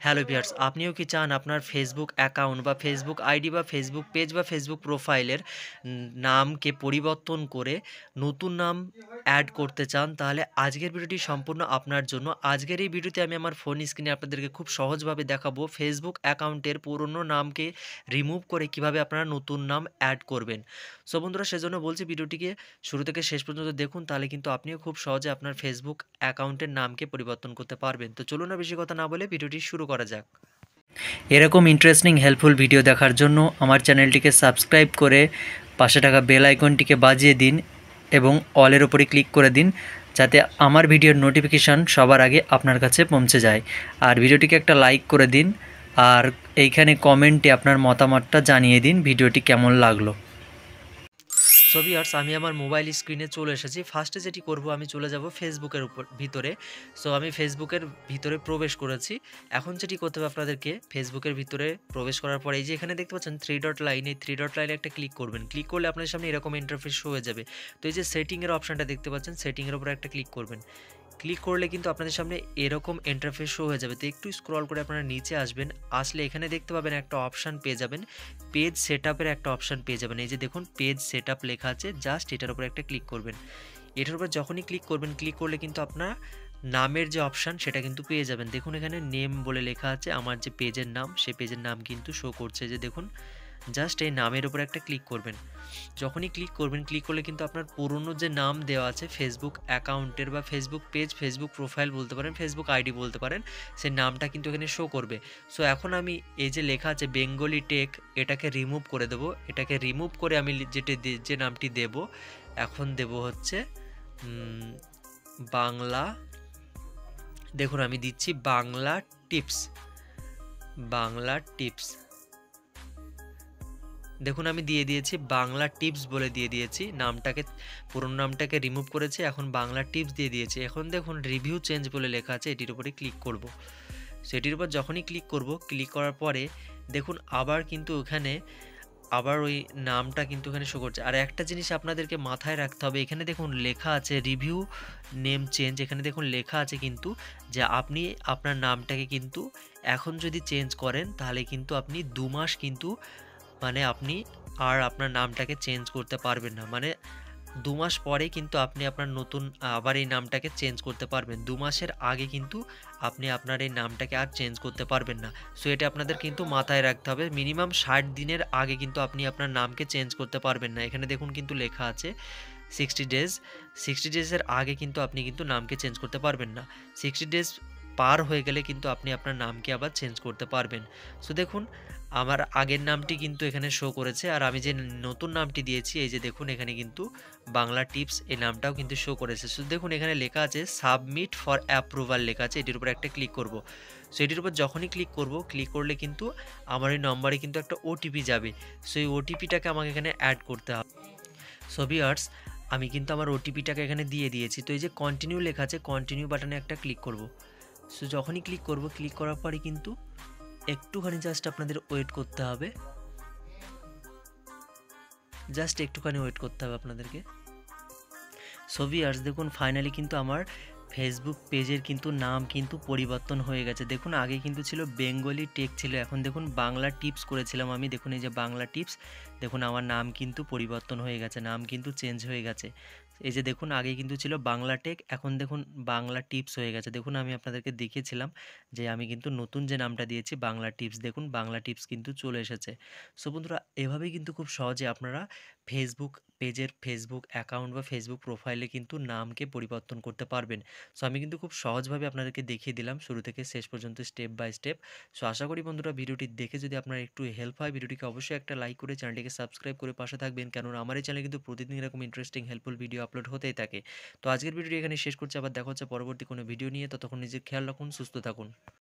Hello viewers, আপনিও কি চান আপনার ফেসবুক অ্যাকাউন্ট বা ফেসবুক আইডি বা ফেসবুক পেজ বা ফেসবুক প্রোফাইলের নামকে পরিবর্তন করে নতুন নাম অ্যাড করতে চান? তাহলে আজকের ভিডিওটি সম্পূর্ণ আপনার জন্য। আজকের এই ভিডিওতে আমি আমার ফোন স্ক্রিনে আপনাদেরকে খুব সহজভাবে দেখাবো ফেসবুক অ্যাকাউন্টের পুরনো নামকে রিমুভ করে কিভাবে আপনারা নতুন নাম অ্যাড করবেন। সো বন্ধুরা, সেজন্য বলছি ভিডিওটিকে শুরু থেকে শেষ পর্যন্ত দেখুন, তাহলে কিন্তু আপনিও খুব সহজে আপনার ফেসবুক অ্যাকাউন্টের নামকে পরিবর্তন করতে পারবেন। তো চলুন না বেশি কথা না বলে ভিডিওটি শুরু করা যাক। এরকম ইন্টারেস্টিং হেল্পফুল ভিডিও দেখার জন্য আমার চ্যানেলটিকে সাবস্ক্রাইব করে পাশে থাকা বেল আইকনটিকে বাজিয়ে দিন এবং অলের উপরে ক্লিক করে দিন, যাতে আমার ভিডিওর নোটিফিকেশান সবার আগে আপনার কাছে পৌঁছে যায়। আর ভিডিওটিকে একটা লাইক করে দিন, আর এইখানে কমেন্টে আপনার মতামতটা জানিয়ে দিন ভিডিওটি কেমন লাগলো। সো ভিউয়ার্স, আমি আমার মোবাইল স্ক্রিনে চলে এসেছি। ফার্স্টে যেটি করব, আমি চলে যাব ফেসবুকের ভিতরে। সো আমি ফেসবুকের ভিতরে প্রবেশ করেছি। এখন যেটি করতে হবে আপনাদেরকে, ফেসবুকের ভিতরে প্রবেশ করার পরে এই যে এখানে দেখতে পাচ্ছেন 3 ডট লাইন, এই 3 ডট লাইনে একটা ক্লিক করবেন। ক্লিক করলে আপনার সামনে এরকম ইন্টারফেস শো হয়ে যাবে। তো এই যে সেটিংয়ের অপশানটা দেখতে পাচ্ছেন, সেটিংয়ের উপরে একটা ক্লিক করবেন। ক্লিক করলে কিন্তু আপনাদের সামনে এরকম ইন্টারফেস শো হয়ে যাবে। তো একটু স্ক্রল করে আপনারা নিচে আসবেন, আসলে এখানে দেখতে পাবেন একটা অপশান পেয়ে যাবেন, পেজ সেটআপের একটা অপশান পেয়ে যাবেন। এই যে দেখুন পেজ সেটআপ লেখা আছে, জাস্ট এটার উপরে একটা ক্লিক করবেন। এটার উপর যখনই ক্লিক করবেন, ক্লিক করলে কিন্তু আপনার নামের যে অপশান সেটা কিন্তু পেয়ে যাবেন। দেখুন এখানে নেম বলে লেখা আছে, আমার যে পেজের নাম সেই পেজের নাম কিন্তু শো করছে। যে দেখুন জাস্ট এই নামের উপর একটা ক্লিক করবেন। যখনই ক্লিক করবেন, ক্লিক করলে কিন্তু আপনার পুরনো যে নাম দেওয়া আছে ফেসবুক অ্যাকাউন্টের বা ফেসবুক পেজ, ফেসবুক প্রোফাইল বলতে পারেন, ফেসবুক আইডি বলতে পারেন, সেই নামটা কিন্তু এখানে শো করবে। সো এখন আমি এই যে লেখা আছে বেঙ্গলি টেক, এটাকে রিমুভ করে দেবো। এটাকে রিমুভ করে আমি যে নামটি দেব, এখন দেব হচ্ছে বাংলা। দেখুন আমি দিচ্ছি বাংলা টিপস। বাংলা টিপস দেখুন আমি দিয়ে দিয়েছি বাংলা টিপস বলে দিয়ে দিয়েছি নামটাকে, পুরনো নামটাকে রিমুভ করেছি, এখন বাংলা টিপস দিয়ে দিয়েছি। এখন দেখুন রিভিউ চেঞ্জ বলে লেখা আছে, এটির উপরে ক্লিক করব। সেটির উপর যখনই ক্লিক করব, ক্লিক করার পরে দেখুন আবার কিন্তু এখানে আবার ওই নামটা কিন্তু এখানে শো করছে। আর একটা জিনিস আপনাদেরকে মাথায় রাখতে হবে, এখানে দেখুন লেখা আছে রিভিউ নেম চেঞ্জ। এখানে দেখুন লেখা আছে কিন্তু যে আপনি আপনার নামটাকে কিন্তু এখন যদি চেঞ্জ করেন তাহলে কিন্তু আপনি 2 মাস কিন্তু মানে আপনি আর আপনার নামটাকে চেঞ্জ করতে পারবেন না। মানে 2 মাস পরে কিন্তু আপনি আপনার নতুন আবার এই নামটাকে চেঞ্জ করতে পারবেন। 2 মাসের আগে কিন্তু আপনি আপনার এই নামটাকে আর চেঞ্জ করতে পারবেন না। সো এটা আপনাদের কিন্তু মাথায় রাখতে হবে। মিনিমাম 60 দিনের আগে কিন্তু আপনি আপনার নামকে চেঞ্জ করতে পারবেন না। এখানে দেখুন কিন্তু লেখা আছে 60 ডেজ। 60 ডেজের আগে কিন্তু আপনি কিন্তু নামকে চেঞ্জ করতে পারবেন না। 60 ডেজ পার হয়ে গেলে কিন্তু আপনি আপনার নামকে আবার চেঞ্জ করতে পারবেন। সো দেখুন আমার আগের নামটি কিন্তু এখানে শো করেছে, আর আমি যে নতুন নামটি দিয়েছি এই যে দেখুন এখানে কিন্তু বাংলা টিপস এই নামটাও কিন্তু শো করেছে। সো দেখুন এখানে লেখা আছে সাবমিট ফর অ্যাপ্রুভাল লেখা আছে, এটির উপর একটা ক্লিক করব। সো এটির উপর যখনই ক্লিক করব, ক্লিক করলে কিন্তু আমার এই নম্বরে কিন্তু একটা ওটিপি যাবে। সো এই ওটিপিটাকে আমাকে এখানে অ্যাড করতে হবে। সো ভিউয়ার্স, আমি কিন্তু আমার ওটিপিটাকে এখানে দিয়ে দিয়েছি। তো এই যে কন্টিনিউ লেখা আছে, কন্টিনিউ বাটনে একটা ক্লিক করব। সো যখনই ক্লিক করব, ক্লিক করার পরে কিন্তু একটুখানি জাস্ট আপনাদের ওয়েট করতে হবে, জাস্ট একটুখানি ওয়েট করতে হবে আপনাদেরকে। সো ভিউয়ার্স, দেখুন ফাইনালি কিন্তু আমার ফেসবুক পেজের কিন্তু নাম কিন্তু পরিবর্তন হয়ে গেছে। দেখুন আগে কিন্তু ছিল বেঙ্গলি টেক ছিল, এখন দেখুন বাংলা টিপস করেছিলাম আমি। দেখুন এই যে বাংলা টিপস, দেখুন আমার নাম কিন্তু পরিবর্তন হয়ে গেছে, নাম কিন্তু চেঞ্জ হয়ে গেছে। এই যে দেখুন আগে কিন্তু ছিল বাংলা টেক, এখন দেখুন বাংলা টিপস হয়ে গেছে। দেখুন আমি আপনাদেরকে দেখিয়েছিলাম যে আমি কিন্তু নতুন যে নামটা দিয়েছি বাংলা টিপস, দেখুন বাংলা টিপস কিন্তু চলে এসেছে। সো বন্ধুরা, এভাবেই কিন্তু খুব সহজে আপনারা ফেসবুক পেজের, ফেসবুক অ্যাকাউন্ট বা ফেসবুক প্রোফাইলে কিন্তু নামকে পরিবর্তন করতে পারবেন। সো আমি কিন্তু খুব সহজভাবে আপনাদেরকে দেখিয়ে দিলাম শুরু থেকে শেষ পর্যন্ত স্টেপ বাই স্টেপ। সো আশা করি বন্ধুরা ভিডিওটি দেখে যদি আপনার একটু হেল্প হয়, ভিডিওটিকে অবশ্যই একটা লাইক করে চ্যানেলটিকে সাবস্ক্রাইব করে পাশে থাকবেন, কেননা আমার এই চ্যানেলে কিন্তু প্রতিদিন এরকম ইন্টারেস্টিং হেল্পফুল ভিডিও আপলোড হতেই থাকে। তো আজকের ভিডিওটি এখানে শেষ করছি, আবার দেখা হচ্ছে পরবর্তী কোনো ভিডিও নিয়ে। ততক্ষণ নিজের খেয়াল রাখুন, সুস্থ থাকুন।